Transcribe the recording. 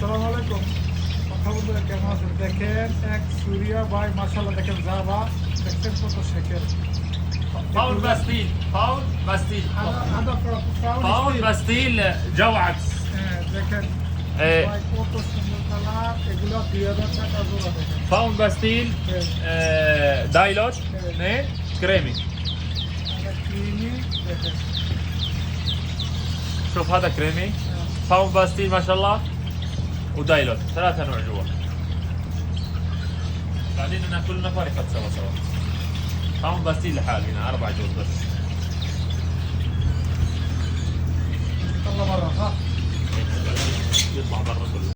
আসসালামু আলাইকুম। কথা বলতে কেমন আছেন? দেখেন এক সুরিয়া ভাই মাশাআল্লাহ, দেখেন জাভা দেখেন কত শেখের। فاول باستيل فاول باستيل هذا فاول باستيل جو عكس দেখেন إيه. ভাই কত সুন্দর কালার, এগুলো 2000 টাকা জোড়া। দেখেন فاول باستيل دايلوش اثنين كريمي. ক্রিমি দেখেন। شوف هذا كريمي فاول باستيل ما شاء الله ودايلوش ثلاثة نوع جوا. بعدين انا كلنا فريقات سوا فاول باستيل لحالنا 4 جوز بس. يلا برا ها. يطلع برا كله.